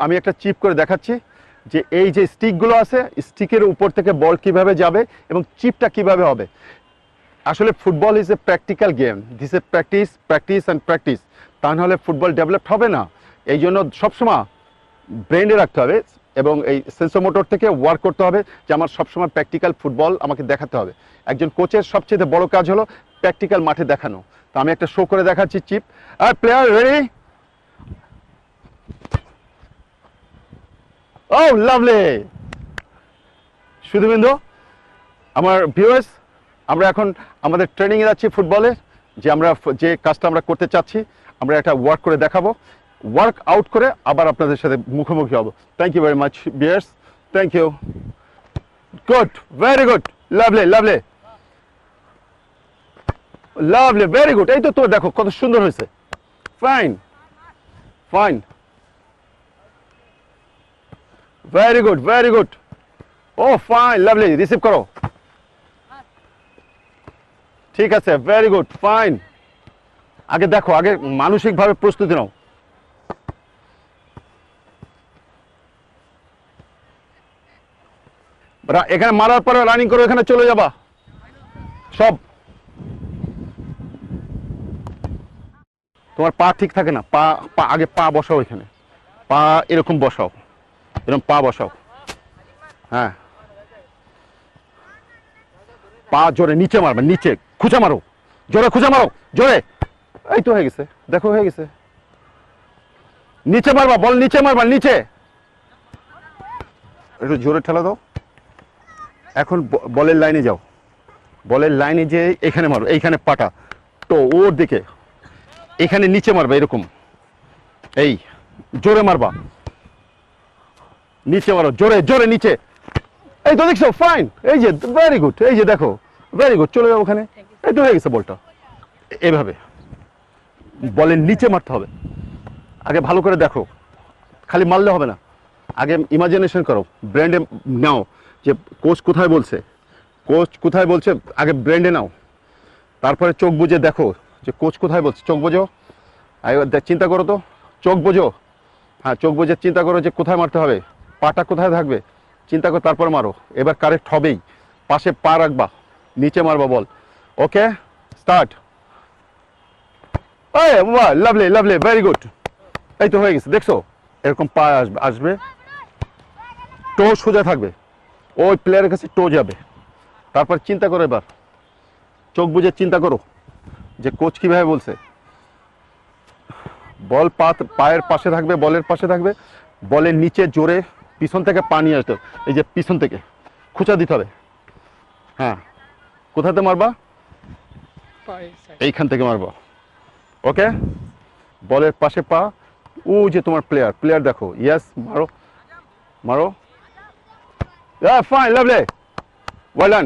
আমি একটা চিপ করে দেখাচ্ছি যে এই যে স্টিকগুলো আছে, স্টিকের উপর থেকে বল কিভাবে যাবে এবং চিপটা কিভাবে হবে। আসলে football is a practical game, this A practice practice and practice. তা নাহলে ফুটবল ডেভেলপ হবে না। এই জন্য সবসময় ব্রেনে রাখতে হবে এবং এই সেন্সর মোটর থেকে ওয়ার্ক করতে হবে যে আমার সবসময় প্র্যাকটিক্যাল ফুটবল আমাকে দেখাতে হবে। একজন কোচের সবচেয়ে বড় কাজ হলো প্র্যাকটিক্যাল মাঠে দেখানো। তো আমি একটা শো করে দেখাচ্ছি চিপ। আর প্লেয়ার রেডি? ও লাভলি। শুধুবিন্দু, আমার ভিউয়ার্স, আমরা এখন আমাদের ট্রেনিংয়ে যাচ্ছি ফুটবলে, যে আমরা যে কাজটা আমরা করতে চাচ্ছি আমরা একটা ওয়ার্ক করে দেখাবো, ওয়ার্ক আউট করে আবার আপনাদের সাথে মুখোমুখি হব। Thank you very much viewers, thank you. Good, very good, lovely lovely lovely, very good. এই তো তো দেখো কত সুন্দর হয়েছে। Fine fine, very good very good. Oh fine, lovely, receive করো। ঠিক আছে, ভেরি গুড, ফাইন। আগে দেখো, আগে মানসিকভাবে প্রস্তুতি নাও। এখানে মারার পরে রানিং করো, এখানে চলে যাবা সব। তোমার পা ঠিক থাকে না, পা পা আগে পা বসাও, এখানে পা এরকম বসাও, এরকম পা বসাও। হ্যাঁ, পা জোরে নিচে মারবে, নিচে খুঁচা মারো, জোরে খুঁচা মারো, জোরে। এই তো হয়ে গেছে, দেখো হয়ে গেছে। নিচে মারবা, বল নিচে মারবা, নিচে। একটু জোরে ঠেলা দাও। এখন বলের লাইনে যাও, বলের লাইনে যে এখানে মারো, এইখানে পাটা তো ওর দিকে, এখানে নিচে মারবা এরকম, এই জোরে মারবা, নিচে মারো, জোরে জোরে নিচে। এই তো দেখছো, ফাইন। এই যে ভেরি গুড, এই যে দেখো, ভেরি গুড। চলে যাও ওখানে, এই তো হয়ে গেছে বলটা। এভাবে বলের নিচে মারতে হবে। আগে ভালো করে দেখো, খালি মারলে হবে না, আগে ইমাজিনেশন করো, ব্রেন্ডে নাও যে কোচ কোথায় বলছে, কোচ কোথায় বলছে, আগে ব্রেন্ডে নাও। তারপরে চোখ বুজে দেখো যে কোচ কোথায় বলছে, চোখ বোঝো, চিন্তা করো তো, চোখ বোঝো। হ্যাঁ, চোখ বুঝে চিন্তা করো যে কোথায় মারতে হবে, পাটা কোথায় থাকবে, চিন্তা করো, তারপর মারো। এবার কারেক্ট হবেই, পাশে পা রাখবা, নিচে মারবা বল। ওকে, স্টার্ট। বাহ, লাভলি লাভলি, ভেরি গুড। এই তো হয়ে গেছে, দেখছো এরকম পা আসবে, আসবে, টো সোজা থাকবে, ওই প্লেয়ারের কাছে টো যাবে। তারপর চিন্তা করো, এবার চোখ বুঝে চিন্তা করো যে কোচ কিভাবে বলছে। বল পায়ের পাশে থাকবে, বলের পাশে থাকবে, বলের নিচে জোরে পিছন থেকে পা নিয়ে আসতে হবে, এই যে পিছন থেকে খুঁচা দিতে হবে। হ্যাঁ, কোথাতে মারবা, এইখান থেকে মারবা। ওকে, বলের পাশে পা, ও যে তোমার প্লেয়ার, প্লেয়ার দেখো, ইয়েস, মারো মারো। Fine, lovely, well done.